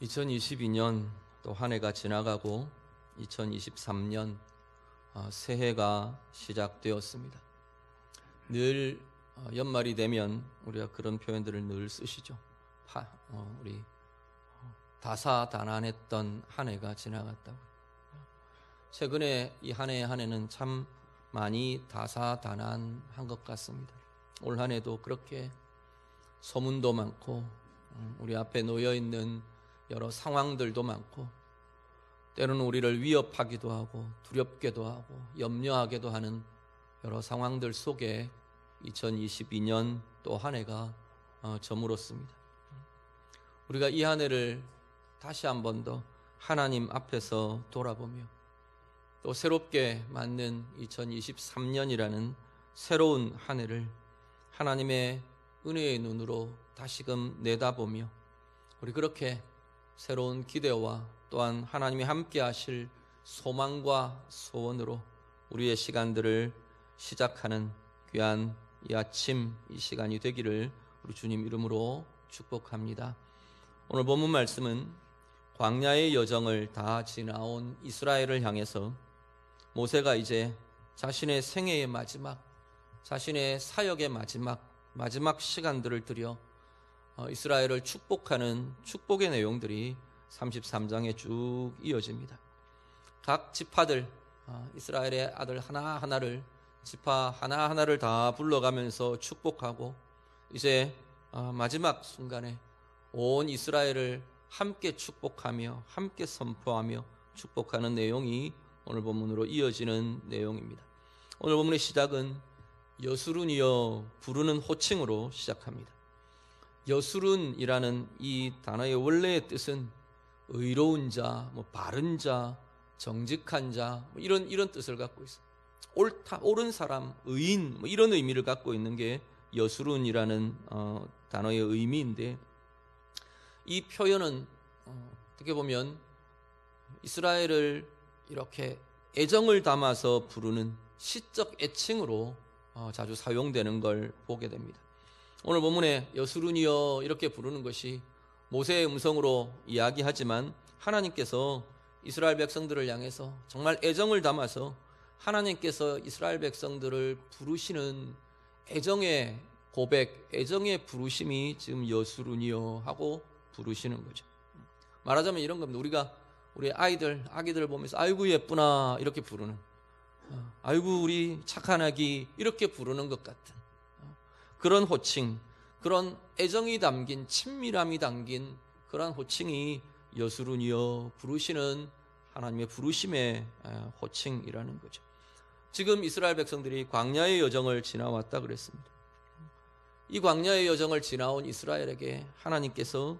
2022년 또 한 해가 지나가고 2023년 새해가 시작되었습니다. 늘 연말이 되면 우리가 그런 표현들을 늘 쓰시죠. 우리 다사다난했던 한 해가 지나갔다고. 최근에 이 한 해는 참 많이 다사다난한 것 같습니다. 올 한 해도 그렇게 소문도 많고 우리 앞에 놓여 있는 여러 상황들도 많고 때로는 우리를 위협하기도 하고 두렵게도 하고 염려하게도 하는 여러 상황들 속에 2022년 또 한 해가 저물었습니다. 우리가 이 한 해를 다시 한 번 더 하나님 앞에서 돌아보며 또 새롭게 맞는 2023년이라는 새로운 한 해를 하나님의 은혜의 눈으로 다시금 내다보며 우리 그렇게 새로운 기대와 또한 하나님이 함께 하실 소망과 소원으로 우리의 시간들을 시작하는 귀한 이 아침 이 시간이 되기를 우리 주님 이름으로 축복합니다. 오늘 본문 말씀은 광야의 여정을 다 지나온 이스라엘을 향해서 모세가 이제 자신의 생애의 마지막, 자신의 사역의 마지막 시간들을 들여 이스라엘을 축복하는 축복의 내용들이 33장에 쭉 이어집니다. 각 지파들, 이스라엘의 아들 하나하나를 지파 하나하나를 다 불러가면서 축복하고 이제 마지막 순간에 온 이스라엘을 함께 축복하며 함께 선포하며 축복하는 내용이 오늘 본문으로 이어지는 내용입니다. 오늘 본문의 시작은 여수룬이여 부르는 호칭으로 시작합니다. 여수룬이라는 이 단어의 원래의 뜻은 의로운 자, 바른 자, 정직한 자 이런 뜻을 갖고 있어요. 옳은 사람, 의인 이런 의미를 갖고 있는 게 여수룬이라는 단어의 의미인데 이 표현은 어떻게 보면 이스라엘을 이렇게 애정을 담아서 부르는 시적 애칭으로 자주 사용되는 걸 보게 됩니다. 오늘 본문에 여수룬이여 이렇게 부르는 것이 모세의 음성으로 이야기하지만 하나님께서 이스라엘 백성들을 향해서 정말 애정을 담아서 하나님께서 이스라엘 백성들을 부르시는 애정의 고백, 애정의 부르심이 지금 여수룬이여 하고 부르시는 거죠. 말하자면 이런 겁니다. 우리가 우리 아기들 보면서 아이고 예쁘나 이렇게 부르는, 아이고 우리 착한 아기 이렇게 부르는 것 같은 그런 호칭, 그런 애정이 담긴 친밀함이 담긴 그런 호칭이 여수룬이여 부르시는 하나님의 부르심의 호칭이라는 거죠. 지금 이스라엘 백성들이 광야의 여정을 지나왔다 그랬습니다. 이 광야의 여정을 지나온 이스라엘에게 하나님께서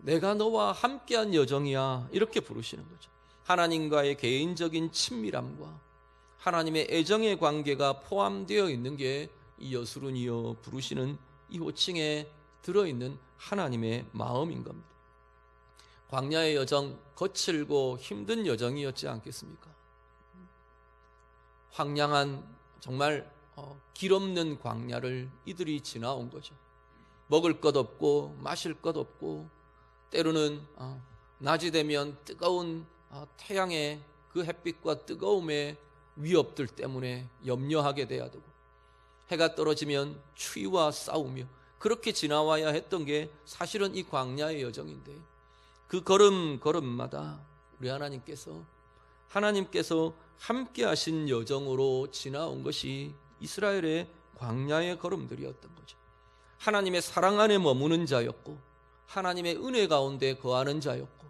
내가 너와 함께한 여정이야 이렇게 부르시는 거죠. 하나님과의 개인적인 친밀함과 하나님의 애정의 관계가 포함되어 있는 게 이 여수룬이여 부르시는 이 호칭에 들어있는 하나님의 마음인 겁니다. 광야의 여정, 거칠고 힘든 여정이었지 않겠습니까? 황량한 정말 길 없는 광야를 이들이 지나온 거죠. 먹을 것 없고 마실 것 없고 때로는 낮이 되면 뜨거운 태양의 그 햇빛과 뜨거움의 위협들 때문에 염려하게 돼야 되고 해가 떨어지면 추위와 싸우며 그렇게 지나와야 했던 게 사실은 이 광야의 여정인데 그 걸음마다 우리 하나님께서 함께 하신 여정으로 지나온 것이 이스라엘의 광야의 걸음들이었던 거죠. 하나님의 사랑 안에 머무는 자였고 하나님의 은혜 가운데 거하는 자였고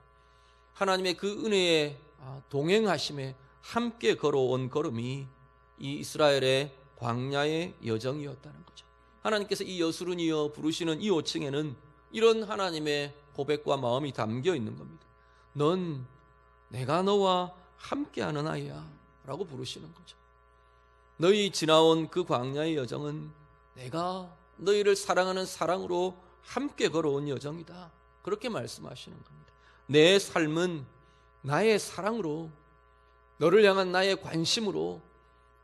하나님의 그 은혜에 동행하심에 함께 걸어온 걸음이 이 이스라엘의 광야의 여정이었다는 거죠. 하나님께서 이 여수룬이여 부르시는 이 호칭에는 이런 하나님의 고백과 마음이 담겨 있는 겁니다. 넌 내가 너와 함께하는 아이야 라고 부르시는 거죠. 너희 지나온 그 광야의 여정은 내가 너희를 사랑하는 사랑으로 함께 걸어온 여정이다 그렇게 말씀하시는 겁니다. 내 삶은 나의 사랑으로 너를 향한 나의 관심으로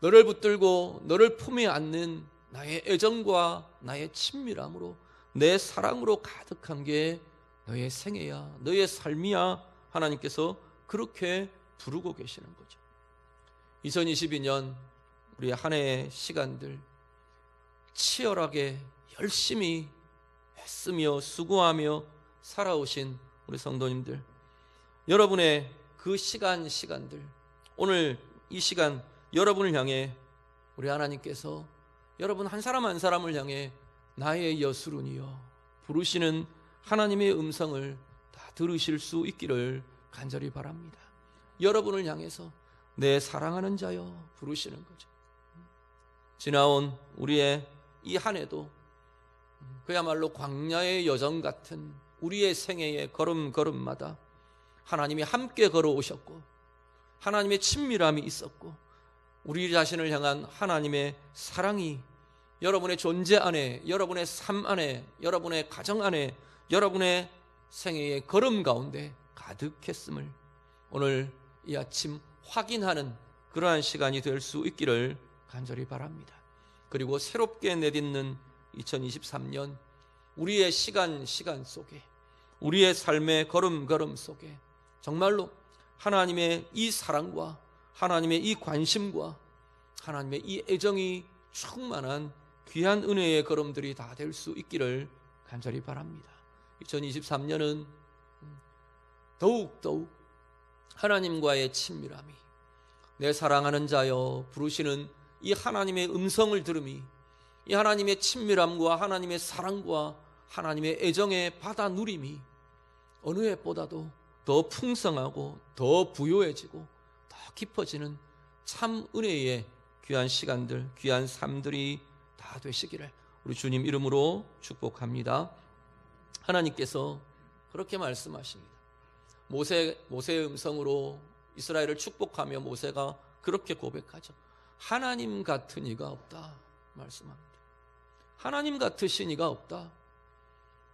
너를 붙들고 너를 품에 안는 나의 애정과 나의 친밀함으로 내 사랑으로 가득한 게 너의 생애야, 너의 삶이야. 하나님께서 그렇게 부르고 계시는 거죠. 2022년 우리 한 해의 시간들 치열하게 열심히 애쓰며 수고하며 살아오신 우리 성도님들, 여러분의 그 시간들, 오늘 이 시간 여러분을 향해 우리 하나님께서 여러분 한 사람 한 사람을 향해 나의 여수룬이여 부르시는 하나님의 음성을 다 들으실 수 있기를 간절히 바랍니다. 여러분을 향해서 내 사랑하는 자여 부르시는 거죠. 지나온 우리의 이 한 해도 그야말로 광야의 여정 같은 우리의 생애의 걸음걸음마다 하나님이 함께 걸어오셨고 하나님의 친밀함이 있었고 우리 자신을 향한 하나님의 사랑이 여러분의 존재 안에, 여러분의 삶 안에, 여러분의 가정 안에, 여러분의 생애의 걸음 가운데 가득했음을 오늘 이 아침 확인하는 그러한 시간이 될 수 있기를 간절히 바랍니다. 그리고 새롭게 내딛는 2023년 우리의 시간 속에, 우리의 삶의 걸음걸음 속에 정말로 하나님의 이 사랑과 하나님의 이 관심과 하나님의 이 애정이 충만한 귀한 은혜의 걸음들이 다 될 수 있기를 간절히 바랍니다. 2023년은 더욱더욱 하나님과의 친밀함이, 내 사랑하는 자여 부르시는 이 하나님의 음성을 들음이, 이 하나님의 친밀함과 하나님의 사랑과 하나님의 애정의 받아 누림이 어느 해보다도 더 풍성하고 더 부요해지고 더 깊어지는 참 은혜의 귀한 시간들, 귀한 삶들이 다 되시기를 우리 주님 이름으로 축복합니다. 하나님께서 그렇게 말씀하십니다. 모세의 음성으로 이스라엘을 축복하며 모세가 그렇게 고백하죠. 하나님 같은 이가 없다 말씀합니다. 하나님 같으신 이가 없다.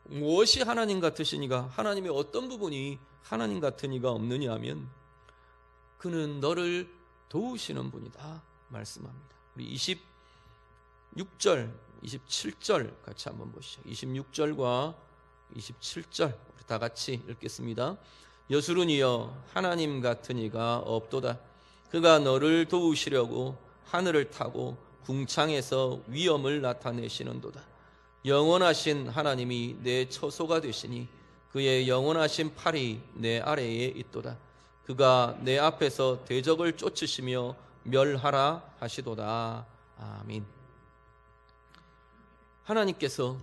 무엇이 하나님 같으신 이가, 하나님의 어떤 부분이 하나님 같은 이가 없느냐 하면 그는 너를 도우시는 분이다 말씀합니다. 우리 26절, 27절 같이 한번 보시죠. 26절과 27절 우리 다 같이 읽겠습니다. 여수룬이여 하나님 같은 이가 없도다. 그가 너를 도우시려고 하늘을 타고 궁창에서 위엄을 나타내시는도다. 영원하신 하나님이 내 처소가 되시니 그의 영원하신 팔이 내 아래에 있도다. 그가 내 앞에서 대적을 쫓으시며 멸하라 하시도다. 아멘. 하나님께서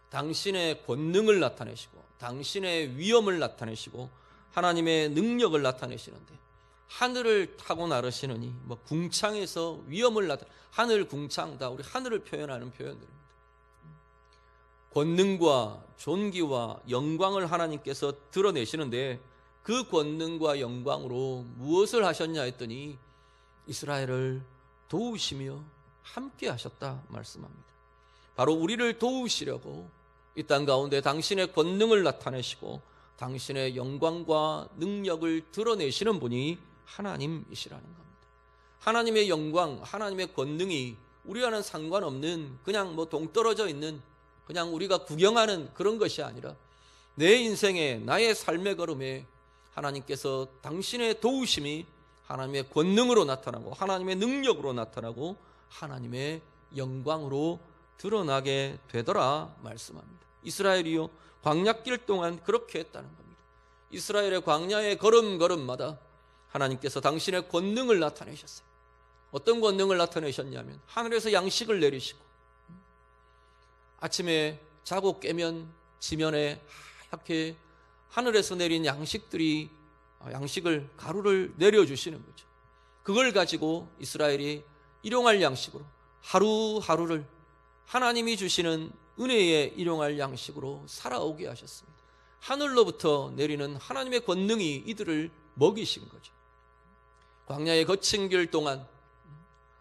당신의 권능을 나타내시고 당신의 위엄을 나타내시고 하나님의 능력을 나타내시는데 하늘을 타고 나르시느니 궁창에서 위엄을 하늘 궁창 다 우리 하늘을 표현하는 표현들입니다. 권능과 존귀와 영광을 하나님께서 드러내시는데 그 권능과 영광으로 무엇을 하셨냐 했더니 이스라엘을 도우시며 함께 하셨다 말씀합니다. 바로 우리를 도우시려고 이 땅 가운데 당신의 권능을 나타내시고 당신의 영광과 능력을 드러내시는 분이 하나님이시라는 겁니다. 하나님의 영광, 하나님의 권능이 우리와는 상관없는 그냥 동떨어져 있는 그냥 우리가 구경하는 그런 것이 아니라 내 인생에 나의 삶의 걸음에 하나님께서 당신의 도우심이 하나님의 권능으로 나타나고 하나님의 능력으로 나타나고 하나님의 영광으로 드러나게 되더라 말씀합니다. 이스라엘이요 광야길 동안 그렇게 했다는 겁니다. 이스라엘의 광야의 걸음걸음마다 하나님께서 당신의 권능을 나타내셨어요. 어떤 권능을 나타내셨냐면 하늘에서 양식을 내리시고 아침에 자고 깨면 지면에 하얗게 하늘에서 내린 양식을 가루를 내려주시는 거죠. 그걸 가지고 이스라엘이 일용할 양식으로 하루하루를 하나님이 주시는 은혜에 일용할 양식으로 살아오게 하셨습니다. 하늘로부터 내리는 하나님의 권능이 이들을 먹이신 거죠. 광야의 거친 길 동안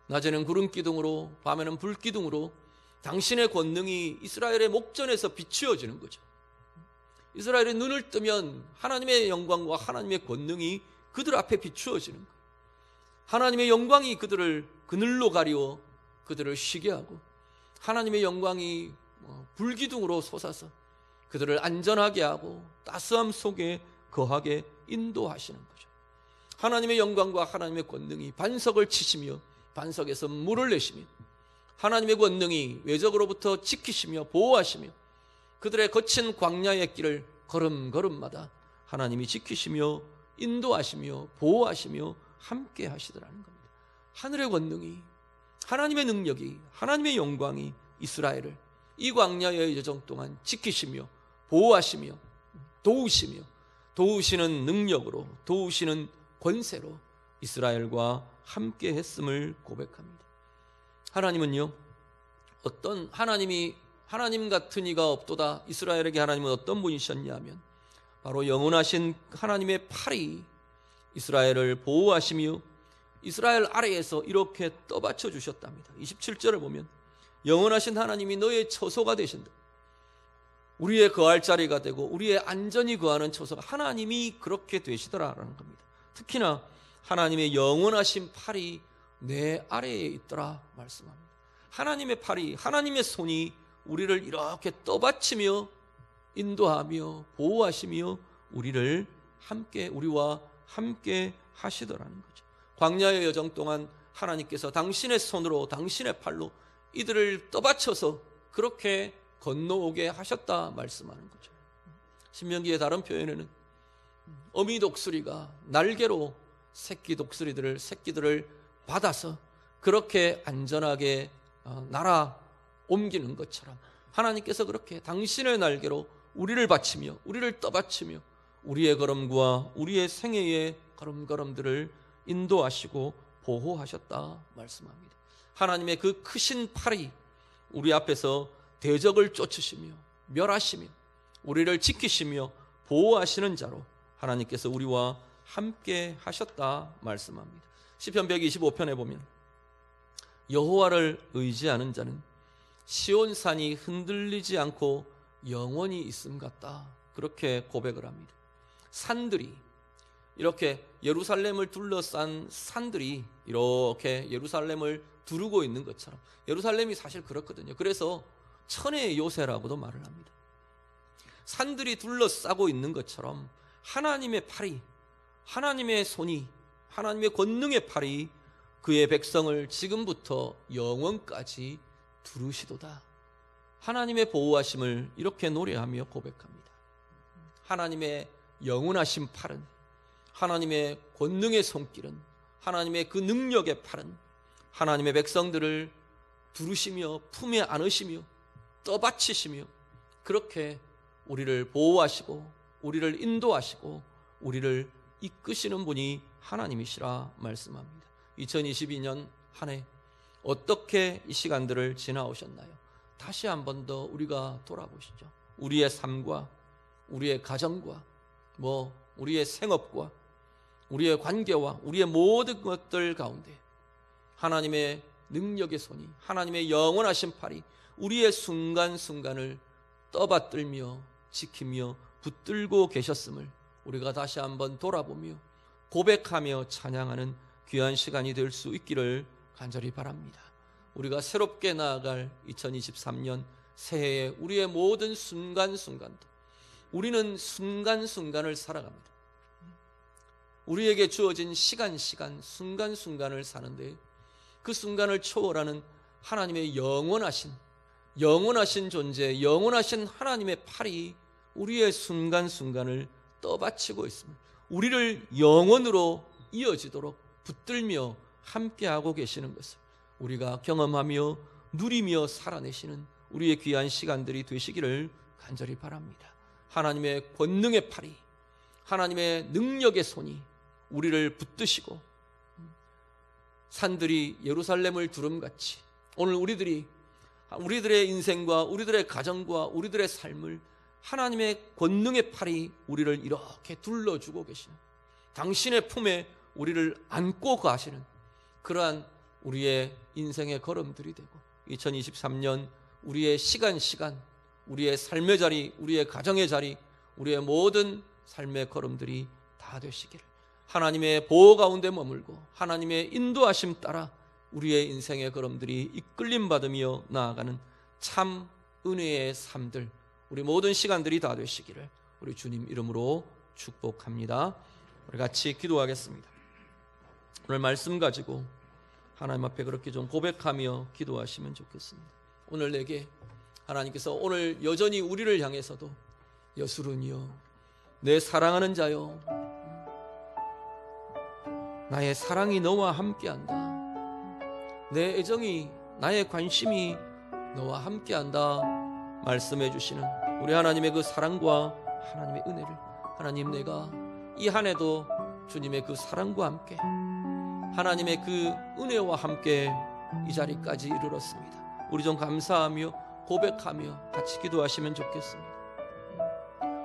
낮에는 구름 기둥으로 밤에는 불 기둥으로 당신의 권능이 이스라엘의 목전에서 비추어지는 거죠. 이스라엘의 눈을 뜨면 하나님의 영광과 하나님의 권능이 그들 앞에 비추어지는 거예요. 하나님의 영광이 그들을 그늘로 가리워 그들을 쉬게 하고 하나님의 영광이 불기둥으로 솟아서 그들을 안전하게 하고 따스함 속에 거하게 인도하시는 거죠. 하나님의 영광과 하나님의 권능이 반석을 치시며 반석에서 물을 내시며 하나님의 권능이 외적으로부터 지키시며 보호하시며 그들의 거친 광야의 길을 걸음걸음마다 하나님이 지키시며 인도하시며 보호하시며 함께 하시더라는 겁니다. 하늘의 권능이, 하나님의 능력이, 하나님의 영광이 이스라엘을 이 광야의 여정 동안 지키시며 보호하시며 도우시는 능력으로, 도우시는 권세로 이스라엘과 함께 했음을 고백합니다. 하나님은요, 하나님 같은 이가 없도다. 이스라엘에게 하나님은 어떤 분이셨냐 하면 바로 영원하신 하나님의 팔이 이스라엘을 보호하시며 이스라엘 아래에서 이렇게 떠받쳐 주셨답니다. 27절을 보면 영원하신 하나님이 너의 처소가 되신다. 우리의 거할 자리가 되고 우리의 안전히 거하는 처소가 하나님이 그렇게 되시더라라는 겁니다. 특히나 하나님의 영원하신 팔이 내 아래에 있더라 말씀합니다. 하나님의 팔이, 하나님의 손이 우리를 이렇게 떠받치며 인도하며 보호하시며 우리와 함께 하시더라는 거죠. 광야의 여정 동안 하나님께서 당신의 손으로, 당신의 팔로 이들을 떠받쳐서 그렇게 건너오게 하셨다 말씀하는 거죠. 신명기의 다른 표현에는 어미 독수리가 날개로 새끼들을 받아서 그렇게 안전하게 날아 옮기는 것처럼 하나님께서 그렇게 당신의 날개로 우리를 받치며 우리를 떠받치며 우리의 걸음과 우리의 생애의 걸음걸음들을 인도하시고 보호하셨다 말씀합니다. 하나님의 그 크신 팔이 우리 앞에서 대적을 쫓으시며 멸하시며 우리를 지키시며 보호하시는 자로 하나님께서 우리와 함께 하셨다 말씀합니다. 시편 125편에 보면 여호와를 의지하는 자는 시온산이 흔들리지 않고 영원히 있음 같다, 그렇게 고백을 합니다. 산들이 이렇게 예루살렘을 둘러싼 산들이 이렇게 예루살렘을 두르고 있는 것처럼, 예루살렘이 사실 그렇거든요. 그래서 천의 요새라고도 말을 합니다. 산들이 둘러싸고 있는 것처럼 하나님의 팔이, 하나님의 손이, 하나님의 권능의 팔이 그의 백성을 지금부터 영원까지 두르시도다. 하나님의 보호하심을 이렇게 노래하며 고백합니다. 하나님의 영원하신 팔은, 하나님의 권능의 손길은, 하나님의 그 능력의 팔은 하나님의 백성들을 두르시며 품에 안으시며 떠받치시며 그렇게 우리를 보호하시고 우리를 인도하시고 우리를 이끄시는 분이 하나님이시라 말씀합니다. 2022년 한 해 어떻게 이 시간들을 지나오셨나요? 다시 한 번 더 우리가 돌아보시죠. 우리의 삶과 우리의 가정과 우리의 생업과 우리의 관계와 우리의 모든 것들 가운데 하나님의 능력의 손이, 하나님의 영원하신 팔이 우리의 순간순간을 떠받들며 지키며 붙들고 계셨음을 우리가 다시 한번 돌아보며 고백하며 찬양하는 귀한 시간이 될 수 있기를 간절히 바랍니다. 우리가 새롭게 나아갈 2023년 새해에 우리의 모든 순간순간도 우리는 순간순간을 살아갑니다. 우리에게 주어진 시간 순간순간을 사는데 그 순간을 초월하는 하나님의 영원하신 존재, 영원하신 하나님의 팔이 우리의 순간순간을 떠받치고 있습니다. 우리를 영원으로 이어지도록 붙들며 함께하고 계시는 것을 우리가 경험하며 누리며 살아내시는 우리의 귀한 시간들이 되시기를 간절히 바랍니다. 하나님의 권능의 팔이, 하나님의 능력의 손이 우리를 붙드시고 산들이 예루살렘을 두름같이 오늘 우리들의 인생과 우리들의 가정과 우리들의 삶을 하나님의 권능의 팔이 우리를 이렇게 둘러주고 계시는, 당신의 품에 우리를 안고 가시는 그러한 우리의 인생의 걸음들이 되고 2023년 우리의 시간, 우리의 삶의 자리, 우리의 가정의 자리, 우리의 모든 삶의 걸음들이 다 되시기를, 하나님의 보호 가운데 머물고 하나님의 인도하심 따라 우리의 인생의 걸음들이 이끌림 받으며 나아가는 참 은혜의 삶들 우리 모든 시간들이 다 되시기를 우리 주님 이름으로 축복합니다. 우리 같이 기도하겠습니다. 오늘 말씀 가지고 하나님 앞에 그렇게 좀 고백하며 기도하시면 좋겠습니다. 오늘 내게 하나님께서 오늘 여전히 우리를 향해서도 여수run이여 내 사랑하는 자여 나의 사랑이 너와 함께한다. 내 애정이 나의 관심이 너와 함께한다 말씀해 주시는 우리 하나님의 그 사랑과 하나님의 은혜를 하나님 내가 이 한 해도 주님의 그 사랑과 함께 하나님의 그 은혜와 함께 이 자리까지 이르렀습니다. 우리 좀 감사하며 고백하며 같이 기도하시면 좋겠습니다.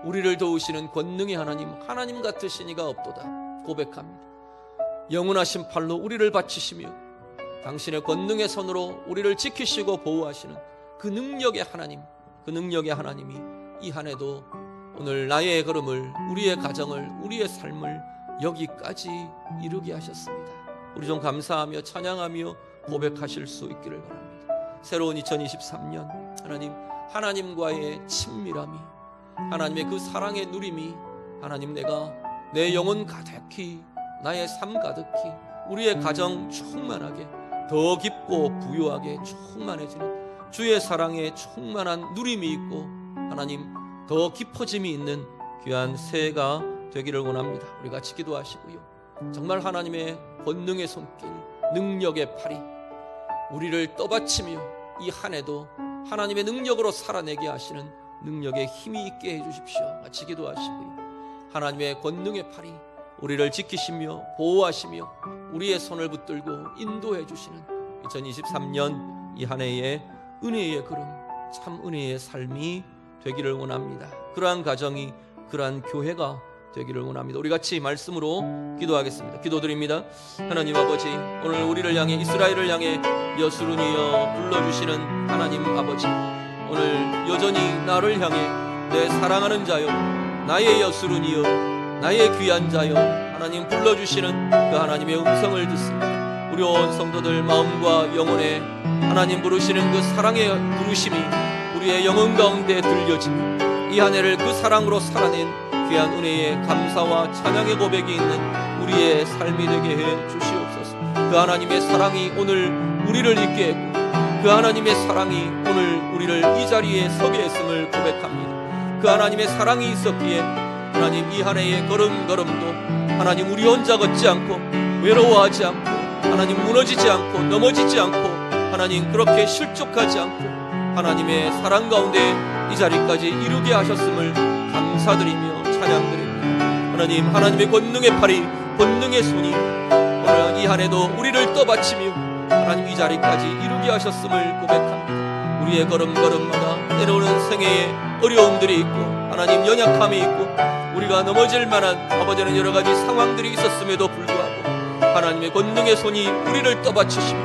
우리를 도우시는 권능의 하나님 같으신 이가 없도다 고백합니다. 영원하신 팔로 우리를 받치시며 당신의 권능의 손으로 우리를 지키시고 보호하시는 그 능력의 하나님, 그 능력의 하나님이 이 한 해도 오늘 나의 걸음을, 우리의 가정을, 우리의 삶을 여기까지 이루게 하셨습니다. 우리 좀 감사하며 찬양하며 고백하실 수 있기를 바랍니다. 새로운 2023년 하나님과의 친밀함이, 하나님의 그 사랑의 누림이, 하나님 내가 내 영혼 가득히, 나의 삶 가득히, 우리의 가정 충만하게, 더 깊고 부유하게 충만해지는 주의 사랑에 충만한 누림이 있고 하나님 더 깊어짐이 있는 귀한 새해가 되기를 원합니다. 우리 같이 기도하시고요. 정말 하나님의 권능의 손길, 능력의 팔이 우리를 떠받치며 이 한 해도 하나님의 능력으로 살아내게 하시는 능력의 힘이 있게 해주십시오. 같이 기도하시고요. 하나님의 권능의 팔이 우리를 지키시며 보호하시며 우리의 손을 붙들고 인도해 주시는 2023년 이 한 해의 은혜의 걸음, 참 은혜의 삶이 되기를 원합니다. 그러한 가정이, 그러한 교회가 되기를 원합니다. 우리 같이 말씀으로 기도하겠습니다. 기도드립니다. 하나님 아버지, 오늘 우리를 향해, 이스라엘을 향해 여수run이여 불러주시는 하나님 아버지, 오늘 여전히 나를 향해 내 사랑하는 자여, 나의 여수run이여, 나의 귀한 자여 하나님 불러주시는 그 하나님의 음성을 듣습니다. 우리 온 성도들 마음과 영혼에 하나님 부르시는 그 사랑의 부르심이 우리의 영혼 가운데 들려지며 이 한 해를 그 사랑으로 살아낸 귀한 은혜의 감사와 찬양의 고백이 있는 우리의 삶이 되게 해 주시옵소서. 그 하나님의 사랑이 오늘 우리를 있게 했고 그 하나님의 사랑이 오늘 우리를 이 자리에 서게 했음을 고백합니다. 그 하나님의 사랑이 있었기에 하나님 이 한 해의 걸음걸음도 하나님 우리 혼자 걷지 않고 외로워하지 않고 하나님 무너지지 않고 넘어지지 않고 하나님 그렇게 실족하지 않고 하나님의 사랑 가운데 이 자리까지 이루게 하셨음을 감사드리며 찬양드립니다. 하나님, 하나님의 권능의 팔이, 권능의 손이 오늘 이 한 해도 우리를 떠받치며 하나님 이 자리까지 이루게 하셨음을 고백합니다. 우리의 걸음걸음마다 때로는 생애에 어려움들이 있고 하나님 연약함이 있고 우리가 넘어질 만한 아버지는 여러 가지 상황들이 있었음에도 불구하고 하나님의 권능의 손이 우리를 떠받치시며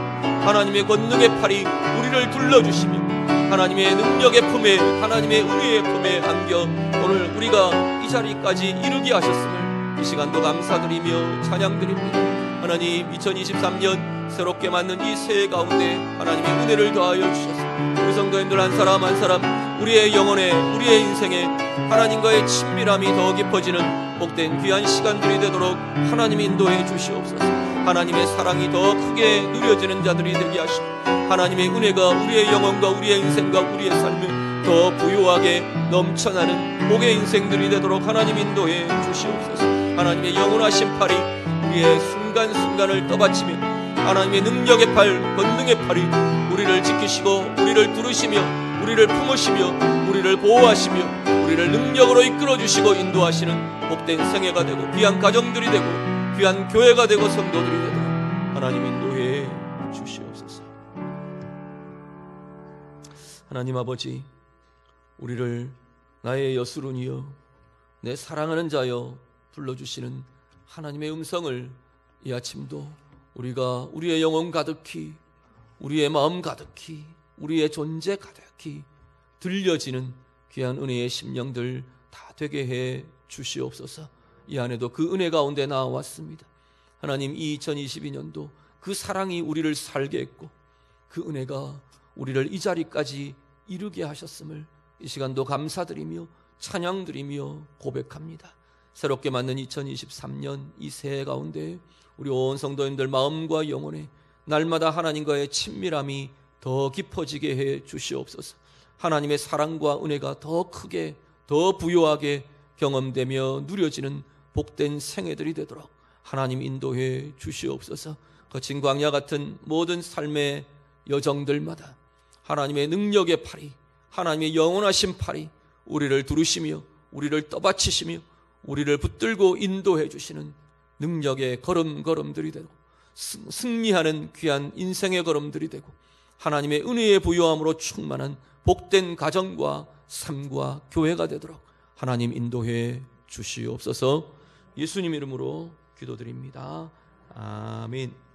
하나님의 권능의 팔이 우리를 둘러주시며 하나님의 능력의 품에, 하나님의 은혜의 품에 안겨 오늘 우리가 이 자리까지 이루게 하셨음을 이 시간도 감사드리며 찬양드립니다. 하나님 2023년 새롭게 맞는 이 새해 가운데 하나님의 은혜를 더하여 주셔서 우리 성도님들 한 사람 한 사람 우리의 영혼에, 우리의 인생에 하나님과의 친밀함이 더 깊어지는 복된 귀한 시간들이 되도록 하나님 인도해 주시옵소서. 하나님의 사랑이 더 크게 누려지는 자들이 되게 하시고 하나님의 은혜가 우리의 영혼과 우리의 인생과 우리의 삶에 더 부유하게 넘쳐나는 복의 인생들이 되도록 하나님 인도해 주시옵소서. 하나님의 영원하신 팔이 우리의 순간순간을 떠받치며 하나님의 능력의 팔, 권능의 팔이 우리를 지키시고 우리를 두르시며 우리를 품으시며 우리를 보호하시며 우리를 능력으로 이끌어주시고 인도하시는 복된 생애가 되고 귀한 가정들이 되고 귀한 교회가 되고 성도들이 되도록 하나님 인도해 주시옵소서. 하나님 아버지, 우리를 나의 여수run이여, 내 사랑하는 자여 불러주시는 하나님의 음성을 이 아침도 우리가 우리의 영혼 가득히, 우리의 마음 가득히, 우리의 존재 가득히 들려지는 귀한 은혜의 심령들 다 되게 해 주시옵소서. 이 안에도 그 은혜 가운데 나와왔습니다. 하나님, 이 2022년도 그 사랑이 우리를 살게 했고 그 은혜가 우리를 이 자리까지 이루게 하셨음을 이 시간도 감사드리며 찬양드리며 고백합니다. 새롭게 맞는 2023년 이 새해 가운데 우리 온 성도님들 마음과 영혼에 날마다 하나님과의 친밀함이 더 깊어지게 해 주시옵소서. 하나님의 사랑과 은혜가 더 크게 더 부요하게 경험되며 누려지는 복된 생애들이 되도록 하나님 인도해 주시옵소서. 거친 광야 같은 모든 삶의 여정들마다 하나님의 능력의 팔이, 하나님의 영원하신 팔이 우리를 두르시며 우리를 떠받치시며 우리를 붙들고 인도해 주시는 능력의 걸음걸음들이 되고 승리하는 귀한 인생의 걸음들이 되고 하나님의 은혜의 부요함으로 충만한 복된 가정과 삶과 교회가 되도록 하나님 인도해 주시옵소서. 예수님 이름으로 기도드립니다. 아멘.